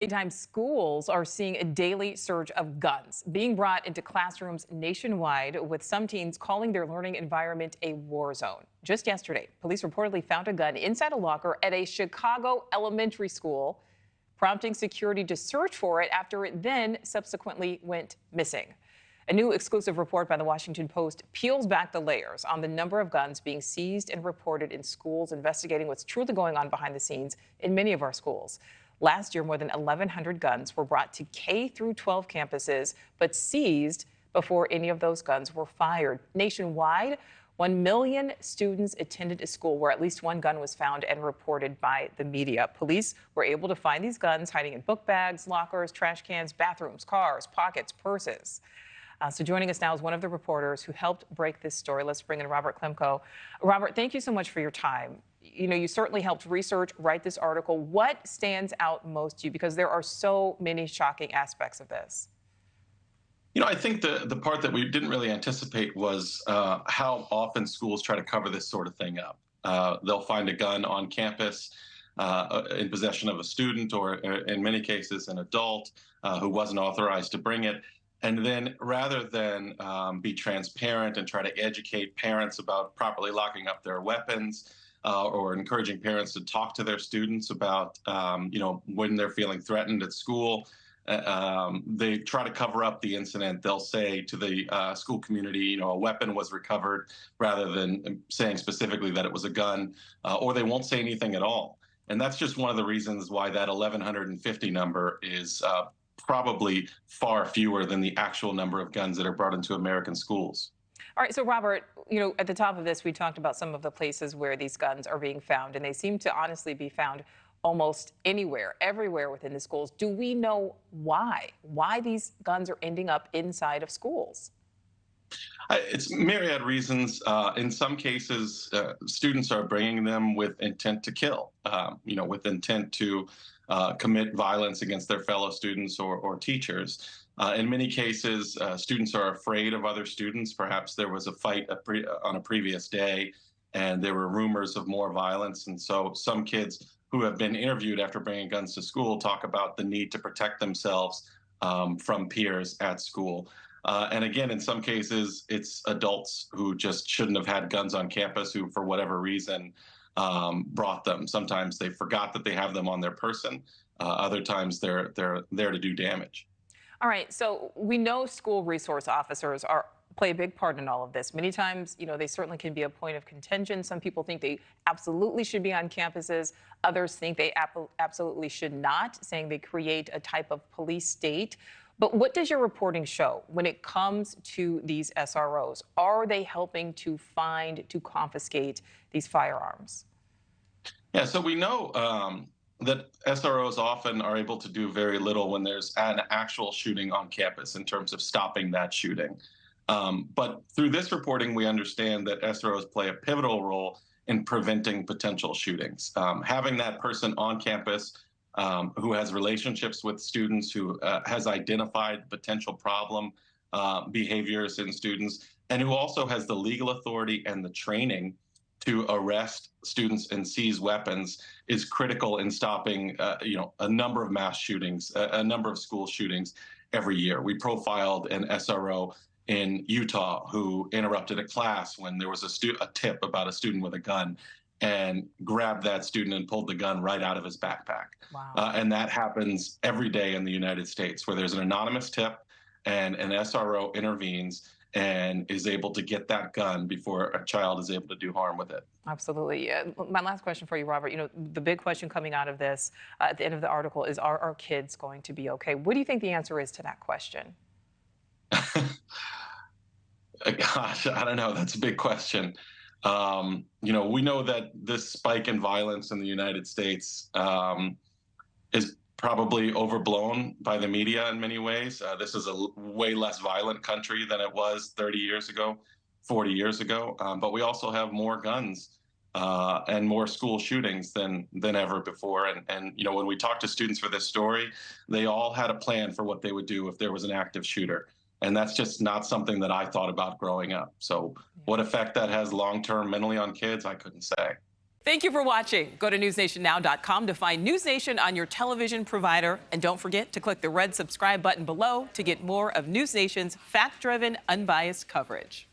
Meantime, schools are seeing a daily surge of guns being brought into classrooms nationwide, with some teens calling their learning environment a war zone. Just yesterday, police reportedly found a gun inside a locker at a Chicago elementary school, prompting security to search for it after it then subsequently went missing. A new exclusive report by the Washington Post peels back the layers on the number of guns being seized and reported in schools, investigating what's truly going on behind the scenes in many of our schools. Last year, more than 1,100 guns were brought to K through 12 campuses, but seized before any of those guns were fired. Nationwide, 1 million students attended a school where at least one gun was found and reported by the media. Police were able to find these guns hiding in book bags, lockers, trash cans, bathrooms, cars, pockets, purses. So joining us now is one of the reporters who helped break this story. Let's bring in Robert Klemko. Robert, thank you so much for your time. You certainly helped research, write this article. What stands out most to you? Because there are so many shocking aspects of this. I think the part that we didn't really anticipate was how often schools try to cover this sort of thing up. They'll find a gun on campus in possession of a student, or in many cases an adult who wasn't authorized to bring it. And then rather than be transparent and try to educate parents about properly locking up their weapons, or encouraging parents to talk to their students about, when they're feeling threatened at school, they try to cover up the incident. They'll say to the school community, a weapon was recovered, rather than saying specifically that it was a gun, or they won't say anything at all. And that's just one of the reasons why that 1,150 number is probably far fewer than the actual number of guns that are brought into American schools. All right, so Robert, at the top of this, we talked about some of the places where these guns are being found, and they seem to honestly be found almost anywhere, everywhere within the schools. Do we know why these guns are ending up inside of schools? It's myriad reasons. In some cases, students are bringing them with intent to kill, with intent to commit violence against their fellow students or teachers. In many cases, students are afraid of other students. Perhaps there was a fight on a previous day, and there were rumors of more violence. And so some kids who have been interviewed after bringing guns to school talk about the need to protect themselves from peers at school. And again, in some cases, it's adults who just shouldn't have had guns on campus, who, for whatever reason, brought them. Sometimes they forgot that they have them on their person. Other times they're there to do damage. All right, so we know school resource officers play a big part in all of this. Many times, they certainly can be a point of contention. Some people think they absolutely should be on campuses. Others think they absolutely should not, saying they create a type of police state. But what does your reporting show when it comes to these SROs? Are they helping to find, to confiscate these firearms? Yeah, so we know that SROs often are able to do very little when there's an actual shooting on campus in terms of stopping that shooting. But through this reporting, we understand that SROs play a pivotal role in preventing potential shootings. Having that person on campus who has relationships with students, who has identified potential problem behaviors in students, and who also has the legal authority and the training to arrest students and seize weapons is critical in stopping, a number of mass shootings, a number of school shootings every year. We profiled an SRO in Utah who interrupted a class when there was a tip about a student with a gun, and grabbed that student and pulled the gun right out of his backpack. Wow. And that happens every day in the United States, where there's an anonymous tip and an SRO intervenes and is able to get that gun before a child is able to do harm with it. Absolutely. My last question for you, Robert, the big question coming out of this at the end of the article is, are our kids going to be okay? What do you think the answer is to that question? Gosh, I don't know. That's a big question. We know that this spike in violence in the United States is probably overblown by the media in many ways. This is a way less violent country than it was 30 years ago, 40 years ago. But we also have more guns and more school shootings than ever before. And when we talked to students for this story, they all had a plan for what they would do if there was an active shooter. And that's just not something that I thought about growing up. So what effect that has long-term mentally on kids, I couldn't say. Thank you for watching. Go to newsnationnow.com to find News Nation on your television provider. And don't forget to click the red subscribe button below to get more of News Nation's fact-driven, unbiased coverage.